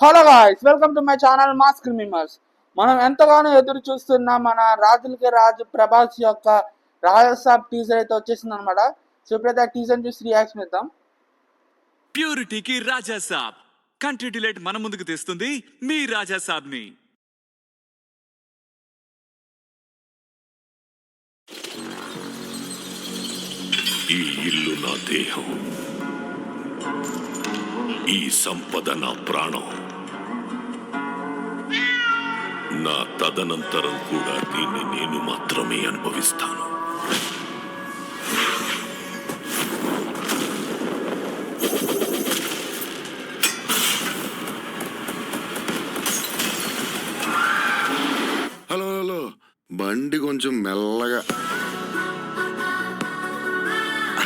Hello guys, welcome to my channel MOS criminals. మనం ఎంతగానో ఎదురు చూస్తున్న మన రాజులకి రాజు ప్రభాస్ యొక్క రాజసాబ్ టీజర్ అయితే వచ్చేసింది అనమాట. సో ఇప్పుడైతే ఆ టీజర్ చూసి రియాక్షన్ ఇద్దాం. ప్యూరిటీకి రాజాసాబ్ కంట్రీ డిలైట్ మన ముందుకు తెస్తుంది మీ రాజాసాబ్ ని. ఈ ఇల్లు నా దేహం, ఈ సంపద నా ప్రాణం. నా తదనంతరం కూడా దీన్ని నేను మాత్రమే అనుభవిస్తాను. హలో హలో, బండి కొంచెం మెల్లగా.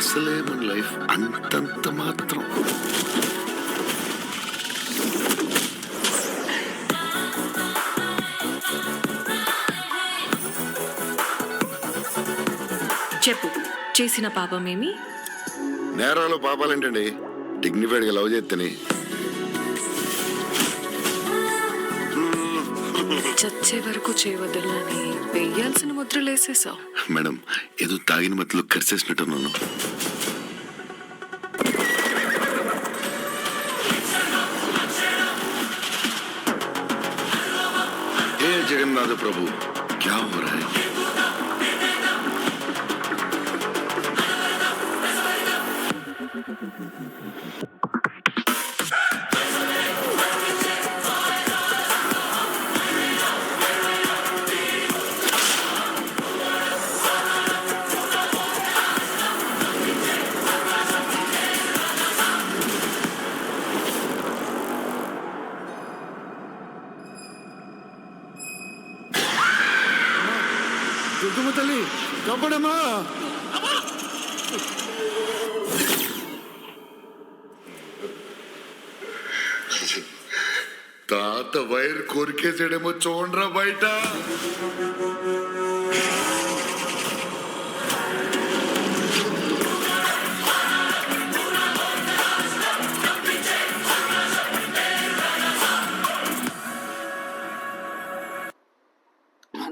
అసలే మన లైఫ్ అంతంత మాత్రం. చెప్పు, చేసిన పాపమేమి? నేరాలు పాపాలేంటండి, డిగ్నిఫైడ్గా లవ్ చేస్తేనే. చచ్చే వరకు చేయవద్దని వెయ్యాల్సిన ముద్రలేసేసావు. మేడం, ఏదో తాగిన మధ్యలో కరిసేసినట్టున్నాను. ఏ జగన్నాథ ప్రభు, క్యా హో రహా హై? దుర్గమ్మ తల్లి కాపాడమ్మా. తాత వైర్ కొరికేసాడేమో చూడరా బయట.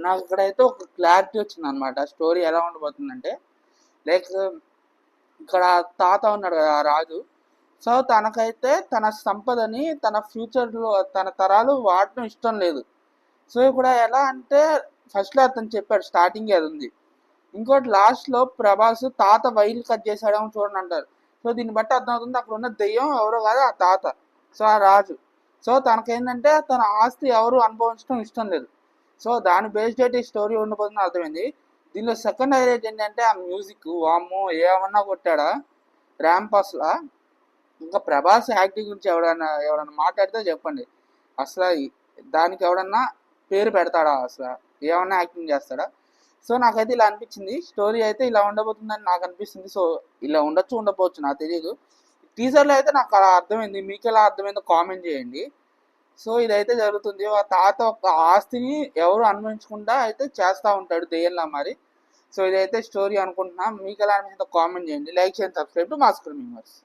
నాకు ఇక్కడైతే ఒక క్లారిటీ వచ్చింది అనమాట. స్టోరీ ఎలా ఉండబోతుందంటే, లైక్ ఇక్కడ తాత ఉన్నాడు కదా ఆ రాజు. సో తనకైతే తన సంపదని తన ఫ్యూచర్లో తన తరాలు వాడటం ఇష్టం లేదు. సో ఇక్కడ ఎలా అంటే, ఫస్ట్లో అతను చెప్పాడు, స్టార్టింగ్ అది ఉంది. ఇంకోటి లాస్ట్లో ప్రభాస్ తాత వైర్లు కట్ చేశాడేమో చూడండి అంటారు. సో దీన్ని బట్టి అర్థమవుతుంది అక్కడ ఉన్న దెయ్యం ఎవరో కాదు, ఆ తాత. సో ఆ రాజు. సో తనకేంటంటే తన ఆస్తి ఎవరు అనుభవించడం ఇష్టం లేదు. సో దాని బేస్డ్ అయితే ఈ స్టోరీ ఉండిపోతుందని అర్థమైంది. దీనిలో సెకండ్ హైలైట్ ఏంటంటే ఆ మ్యూజిక్. వామ్మో, ఏమన్నా కొట్టాడా ర్యాంపాస్లా. ఇంకా ప్రభాస్ యాక్టింగ్ గురించి ఎవడన్నా మాట్లాడితే చెప్పండి. అసలు దానికి ఎవడన్నా పేరు పెడతాడా? అసలు ఏమన్నా యాక్టింగ్ చేస్తాడా? సో నాకైతే ఇలా అనిపించింది. స్టోరీ అయితే ఇలా ఉండబోతుందని నాకు అనిపిస్తుంది. సో ఇలా ఉండొచ్చు, ఉండకపోవచ్చు, నాకు తెలియదు. టీజర్లో అయితే నాకు అలా అర్థమైంది. మీకు ఎలా అర్థమైందో కామెంట్ చేయండి. సో ఇదైతే జరుగుతుంది. ఆ తాత ఒక ఆస్తిని ఎవరు అనుభవించకుండా అయితే చేస్తూ ఉంటాడు దెయ్యంలా మరి. సో ఇదైతే స్టోరీ అనుకుంటున్నా. మీకు ఎలా అనిపించిందో కామెంట్ చేయండి. లైక్ చేయండి, సబ్స్క్రైబ్ టు మాస్ క్రిమినల్స్.